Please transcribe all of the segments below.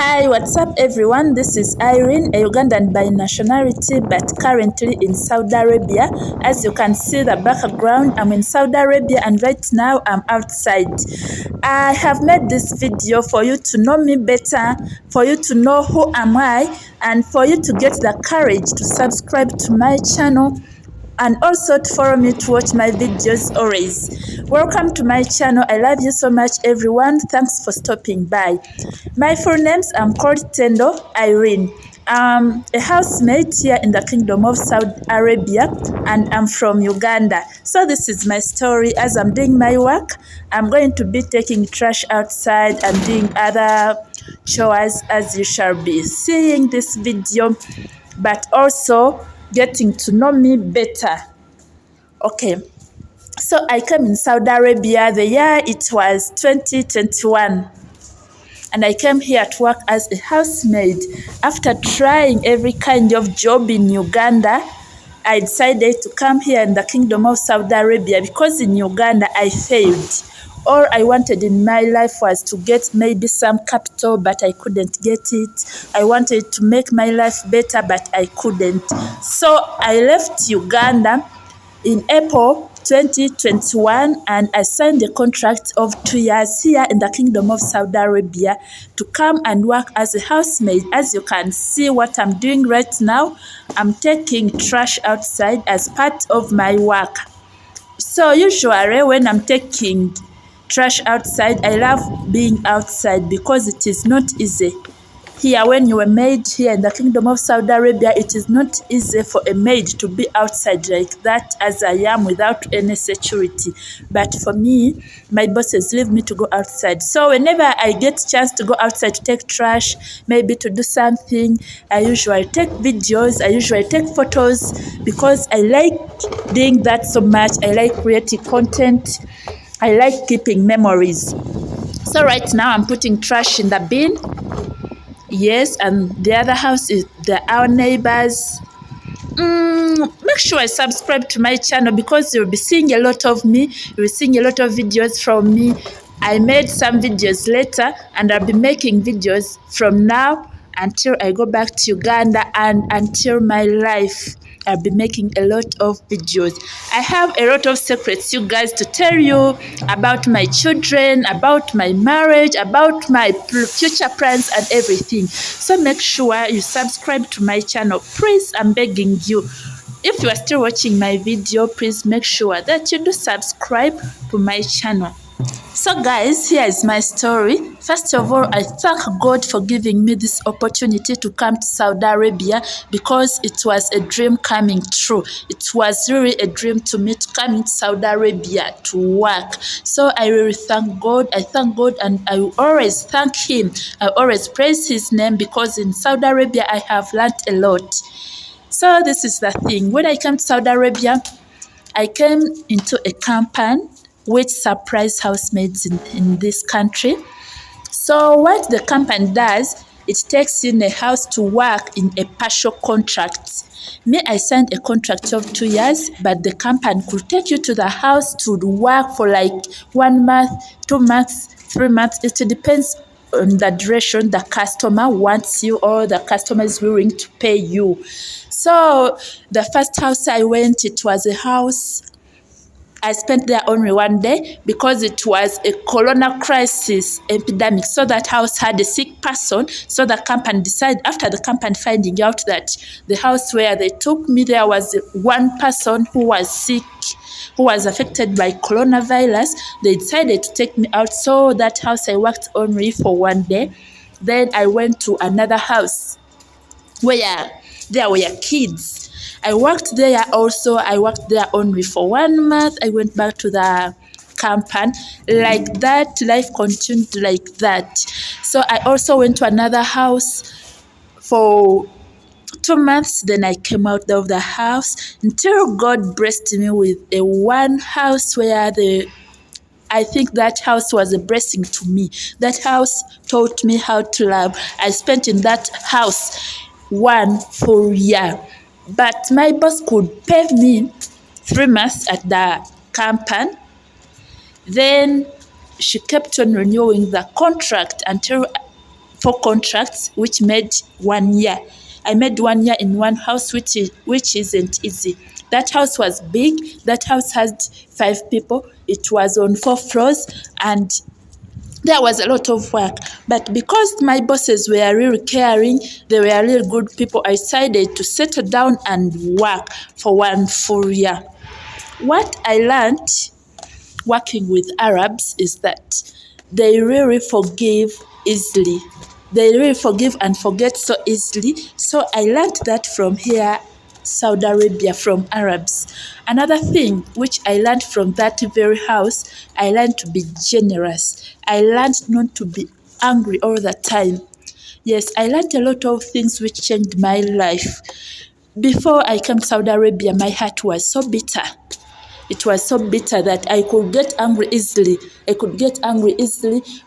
Hi, what's up everyone? This is Irene, a Ugandan by nationality but currently in Saudi Arabia. As you can see the background, I'm in Saudi Arabia and right now I'm outside. I have made this video for you to know me better, for you to know who am I, and for you to get the courage to subscribe to my channel and also to follow me to watch my videos always. Welcome to my channel. I love you so much everyone. Thanks for stopping by. My full names, I'm called Tendo Irene. I'm a housemaid here in the Kingdom of Saudi Arabia and I'm from Uganda. So this is my story. As I'm doing my work, I'm going to be taking trash outside and doing other chores as you shall be seeing this video, but also getting to know me better. Okay, so I came in Saudi Arabia, the year it was 2021, and I came here to work as a housemaid. After trying every kind of job in Uganda, I decided to come here in the Kingdom of Saudi Arabia because in Uganda I failed. All I wanted in my life was to get maybe some capital, but I couldn't get it. I wanted to make my life better, but I couldn't. So I left Uganda in April 2021 and I signed a contract of 2 years here in the Kingdom of Saudi Arabia to come and work as a housemaid. As you can see what I'm doing right now, I'm taking trash outside as part of my work. So usually when I'm taking trash outside, I love being outside because it is not easy. Here, when you are maid here in the Kingdom of Saudi Arabia, it is not easy for a maid to be outside like that as I am without any security. But for me, my bosses leave me to go outside. So whenever I get chance to go outside to take trash, maybe to do something, I usually take videos, I usually take photos because I like doing that so much. I like creating content. I like keeping memories. So right now I'm putting trash in the bin. Yes, and the other house is our neighbors. Make sure I subscribe to my channel because you'll be seeing a lot of me. You'll be seeing a lot of videos from me. I made some videos later and I'll be making videos from now until I go back to Uganda and until my life. I'll be making a lot of videos. I have a lot of secrets, you guys, to tell you about my children, about my marriage, about my future plans and everything. So make sure you subscribe to my channel. Please, I'm begging you. If you are still watching my video, please make sure that you do subscribe to my channel. So guys, here is my story. First of all, I thank God for giving me this opportunity to come to Saudi Arabia because it was a dream coming true. It was really a dream to me to come into Saudi Arabia to work. So I really thank God. I thank God and I will always thank Him. I always praise His name because in Saudi Arabia I have learned a lot. So this is the thing. When I came to Saudi Arabia, I came into a company which supplies housemaids in this country. So what the company does, it takes you in a house to work in a partial contract. Me, I signed a contract of 2 years, but the company could take you to the house to work for like 1 month, 2 months, 3 months. It depends on the duration the customer wants you or the customer is willing to pay you. So the first house I went, it was a house I spent there only 1 day because it was a corona crisis epidemic. So that house had a sick person. So the company decided, after the company finding out that the house where they took me, there was one person who was sick, who was affected by coronavirus. They decided to take me out. So that house I worked only for 1 day. Then I went to another house where there were kids. I worked there also. I worked there only for 1 month. I went back to the company. Like that, life continued like that. So I also went to another house for 2 months. Then I came out of the house until God blessed me with a one house where I think that house was a blessing to me. That house taught me how to love. I spent in that house 1 full year. But my boss could pay me 3 months at the company. Then she kept on renewing the contract until 4 contracts, which made 1 year. I made 1 year in one house, which isn't easy. That house was big. That house had 5 people. It was on 4 floors, and there was a lot of work. But because my bosses were really caring, they were really good people, I decided to settle down and work for 1 full year. What I learned working with Arabs is that they really forgive easily. They really forgive and forget so easily. So I learned that from here, Saudi Arabia, from Arabs. Another thing which I learned from that very house, I learned to be generous. I learned not to be angry all the time. Yes, I learned a lot of things which changed my life. Before I came to Saudi Arabia, my heart was so bitter. It was so bitter that I could get angry easily.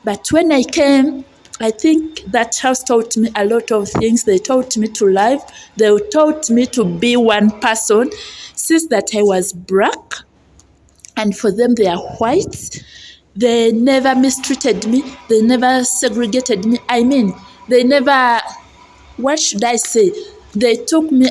But when I came, I think that house taught me a lot of things. They taught me to live. They taught me to be one person. Since that I was black, and for them they are white, they never mistreated me. They never segregated me. I mean, they never, what should I say? They took me.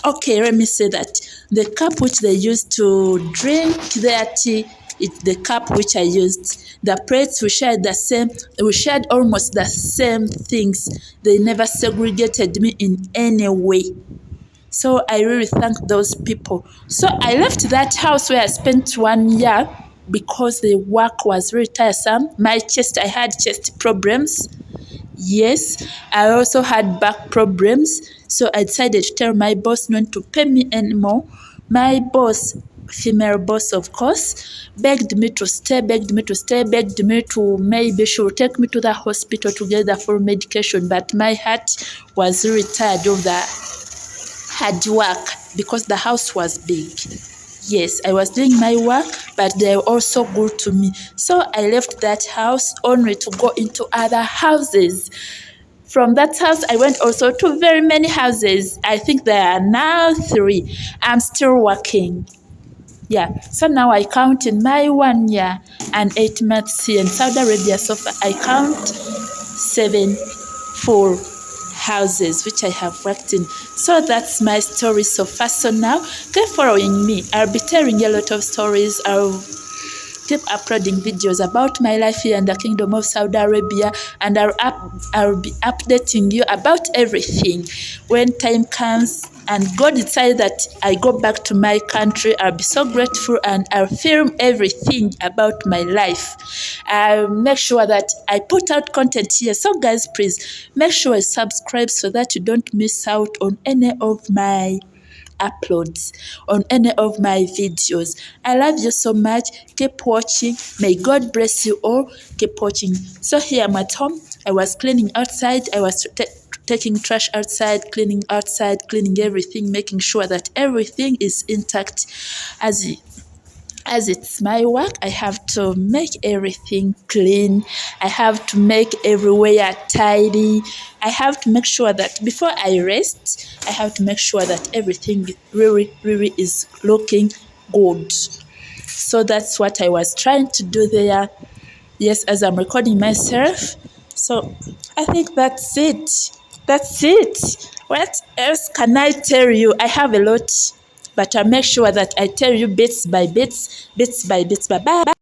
Okay, let me say that the cup which they used to drink their tea, it's the cup which I used. The plates, we shared almost the same things. They never segregated me in any way. So I really thank those people. So I left that house where I spent 1 year because the work was really tiresome. I had chest problems. Yes, I also had back problems, so I decided to tell my boss not to pay me anymore. My boss, female boss of course, begged me to maybe she would take me to the hospital to get the full medication, but my heart was really tired of the hard work because the house was big. Yes, I was doing my work, but they were also good to me. So I left that house only to go into other houses. From that house, I went also to very many houses. I think there are now 3. I'm still working. Yeah, so now I count in my 1 year and 8 months here in Saudi Arabia. So far, I count 7 full houses which I have worked in. So that's my story so far. So now keep following me. I'll be telling you a lot of stories. I'll keep uploading videos about my life here in the Kingdom of Saudi Arabia, and I'll be updating you about everything when time comes and God decides that I go back to my country. I'll be so grateful and I'll film everything about my life. I'll make sure that I put out content here. So guys, please make sure you subscribe so that you don't miss out on any of my uploads, on any of my videos. I love you so much. Keep watching. May God bless you all. Keep watching. So here I'm at home. I was cleaning outside. I was taking trash outside, cleaning everything, making sure that everything is intact. As it's my work, I have to make everything clean. I have to make everywhere tidy. I have to make sure that before I rest, I have to make sure that everything really, really is looking good. So that's what I was trying to do there. Yes, as I'm recording myself. So I think that's it. What else can I tell you? I have a lot, but I'll make sure that I tell you bits by bits. Bye-bye.